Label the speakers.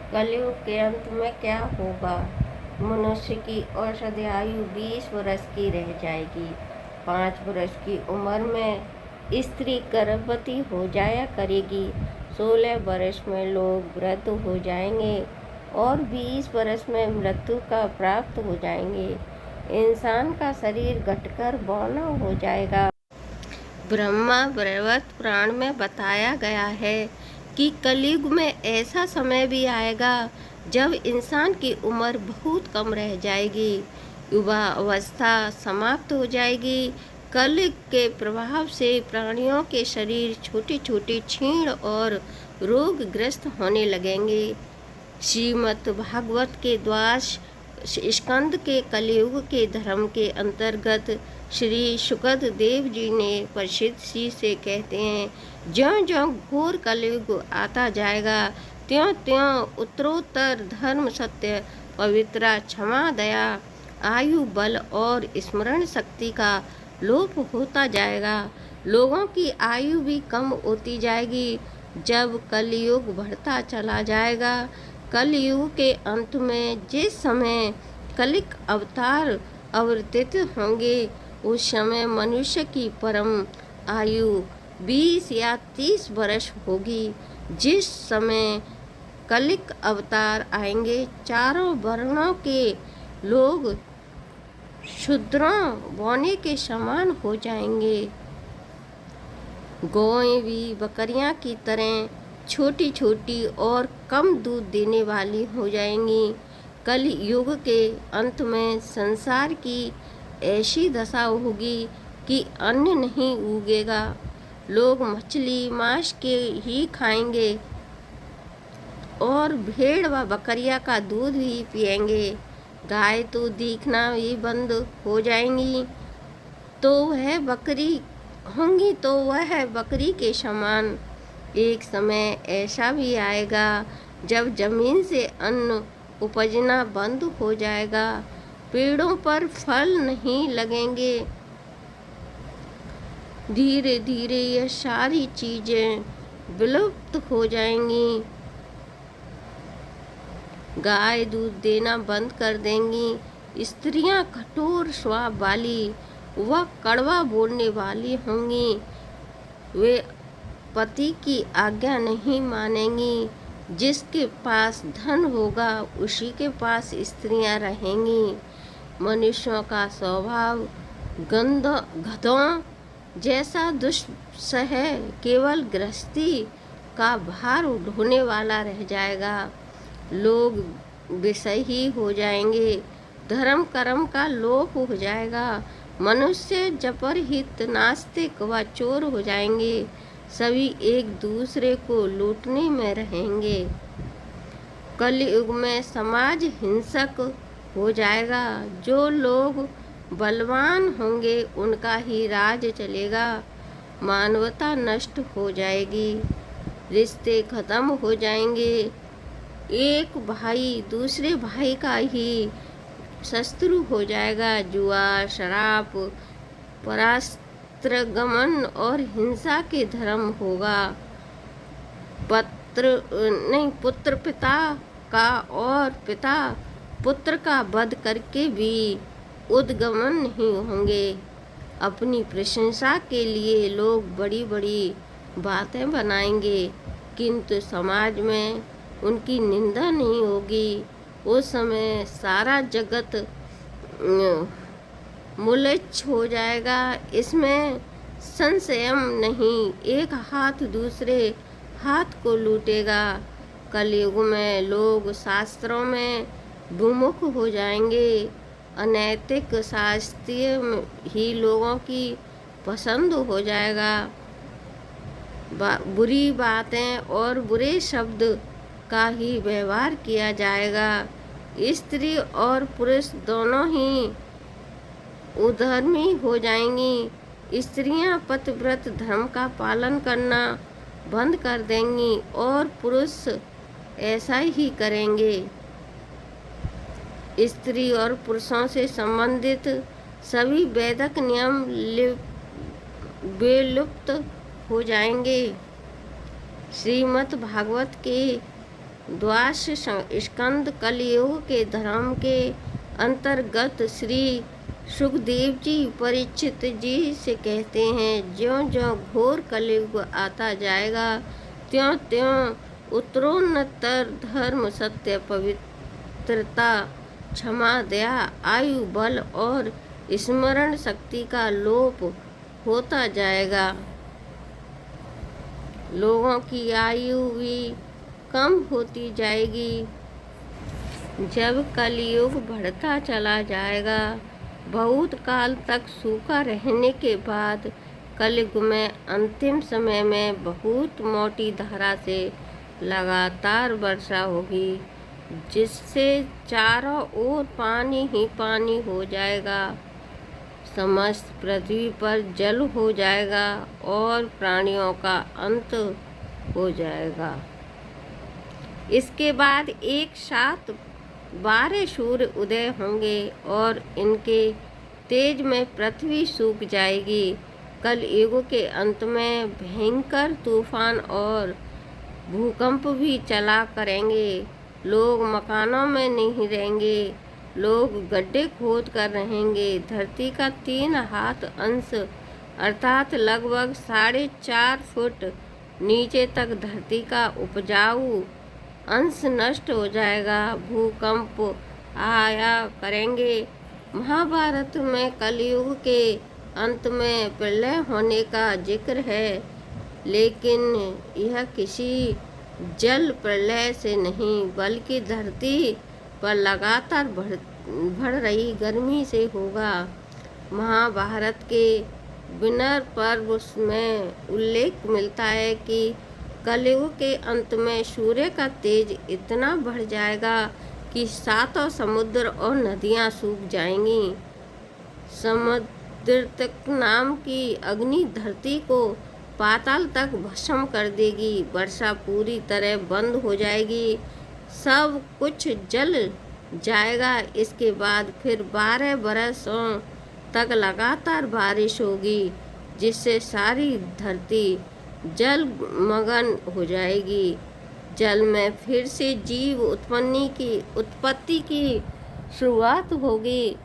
Speaker 1: कलयुग के अंत में क्या होगा? मनुष्य की औसत आयु 20 वर्ष की रह जाएगी। 5 वर्ष की उम्र में स्त्री गर्भवती हो जाया करेगी। 16 वर्ष में लोग वृद्ध हो जाएंगे और 20 वर्ष में मृत्यु का प्राप्त हो जाएंगे। इंसान का शरीर घटकर बौना हो जाएगा। ब्रह्मा वैवर्त पुराण में बताया गया है कि कलयुग में ऐसा समय भी आएगा जब इंसान की उम्र बहुत कम रह जाएगी, युवा अवस्था समाप्त हो जाएगी। कलयुग के प्रभाव से प्राणियों के शरीर छोटे छोटे क्षीण और रोगग्रस्त होने लगेंगे। श्रीमद् भागवत के द्वादश स्कंद के कलयुग के धर्म के अंतर्गत श्री शुकद देव जी ने प्रसिद्ध सी से कहते हैं, ज्यों ज्यों घोर कलयुग आता जाएगा त्यों त्यों उत्तरोत्तर धर्म, सत्य, पवित्रता, क्षमा, दया, आयु, बल और स्मरण शक्ति का लोप होता जाएगा। लोगों की आयु भी कम होती जाएगी। जब कलयुग बढ़ता चला जाएगा, कलयुग के अंत में जिस समय कलिक अवतार अवतरित होंगे, उस समय मनुष्य की परम आयु 20 या 30 वर्ष होगी। जिस समय कलिक अवतार आएंगे, चारों वर्णों के लोग शूद्रों बौने के समान हो जाएंगे। गौएं भी बकरियां की तरह छोटी छोटी और कम दूध देने वाली हो जाएंगी। कल युग के अंत में संसार की ऐसी दशा होगी कि अन्न नहीं उगेगा। लोग मछली मांस के ही खाएंगे और भेड़ व बकरिया का दूध भी पिएंगे। गाय तो दिखना भी बंद हो जाएंगी, तो वह बकरी के समान। एक समय ऐसा भी आएगा जब जमीन से अन्न उपजना बंद हो जाएगा, पेड़ों पर फल नहीं लगेंगे। धीरे धीरे यह सारी चीजें विलुप्त हो जाएंगी। गाय दूध देना बंद कर देंगी। स्त्रियां कठोर स्वभाव वाली व कड़वा बोलने वाली होंगी। वे पति की आज्ञा नहीं मानेंगी। जिसके पास धन होगा उसी के पास स्त्रियां रहेंगी। मनुष्यों का स्वभाव गधों जैसा दुष्ट है, केवल गृहस्थी का भार ढोने वाला रह जाएगा। लोग विषयी हो जाएंगे। धर्म कर्म का लोप हो जाएगा। मनुष्य जपरहित, नास्तिक व चोर हो जाएंगे। सभी एक दूसरे को लूटने में रहेंगे। कलयुग में समाज हिंसक हो जाएगा। जो लोग बलवान होंगे उनका ही राज चलेगा। मानवता नष्ट हो जाएगी। रिश्ते खत्म हो जाएंगे। एक भाई दूसरे भाई का ही शत्रु हो जाएगा। जुआ, शराब, परास्त्रगमन और हिंसा के धर्म होगा। पुत्र पिता का और पिता पुत्र का वध करके भी उद्गमन नहीं होंगे। अपनी प्रशंसा के लिए लोग बड़ी बड़ी बातें बनाएंगे, किंतु समाज में उनकी निंदा नहीं होगी। उस समय सारा जगत मूर्छ हो जाएगा। इसमें संशय नहीं। एक हाथ दूसरे हाथ को लूटेगा। कलयुग में लोग शास्त्रों में विमुख हो जाएंगे। अनैतिक शास्त्रीय ही लोगों की पसंद हो जाएगा। बुरी बातें और बुरे शब्द का ही व्यवहार किया जाएगा। स्त्री और पुरुष दोनों ही उधर्मी हो जाएंगी। स्त्रियां पतिव्रत धर्म का पालन करना बंद कर देंगी और पुरुष ऐसा ही करेंगे। स्त्री और पुरुषों से संबंधित सभी वैदिक नियम विलुप्त हो जाएंगे। श्रीमद् भागवत के द्वादश स्कंद कलयुग के धर्म के अंतर्गत श्री सुखदेव जी परीक्षित जी से कहते हैं, ज्यों ज्यों घोर कलयुग आता जाएगा त्यों त्यों उत्तरोन्नतर धर्म, सत्य, पवित्रता, क्षमा, दया, आयु, बल और स्मरण शक्ति का लोप होता जाएगा। लोगों की आयु भी कम होती जाएगी। जब कलयुग बढ़ता चला जाएगा, बहुत काल तक सूखा रहने के बाद कलयुग में अंतिम समय में बहुत मोटी धारा से लगातार वर्षा होगी, जिससे चारों ओर पानी ही पानी हो जाएगा। समस्त पृथ्वी पर जल हो जाएगा और प्राणियों का अंत हो जाएगा। इसके बाद एक साथ 12 सूर्य उदय होंगे और इनके तेज में पृथ्वी सूख जाएगी। कलयुग के अंत में भयंकर तूफान और भूकंप भी चला करेंगे। लोग मकानों में नहीं रहेंगे, लोग गड्ढे खोद कर रहेंगे। धरती का 3 हाथ अंश अर्थात लगभग 4.5 फुट नीचे तक धरती का उपजाऊ अंश नष्ट हो जाएगा। भूकंप आया करेंगे। महाभारत में कलयुग के अंत में प्रलय होने का जिक्र है, लेकिन यह किसी जल प्रलय से नहीं बल्कि धरती पर लगातार बढ़ रही गर्मी से होगा। महाभारत के विनर पर्व में उल्लेख मिलता है कि कलयुग के अंत में सूर्य का तेज इतना बढ़ जाएगा कि 7 समुद्र और नदियां सूख जाएंगी। समुद्रतक नाम की अग्नि धरती को पाताल तक भस्म कर देगी। वर्षा पूरी तरह बंद हो जाएगी, सब कुछ जल जाएगा। इसके बाद फिर 12 बरसों तक लगातार बारिश होगी, जिससे सारी धरती जलमग्न हो जाएगी। जल में फिर से जीव उत्पत्ति की शुरुआत होगी।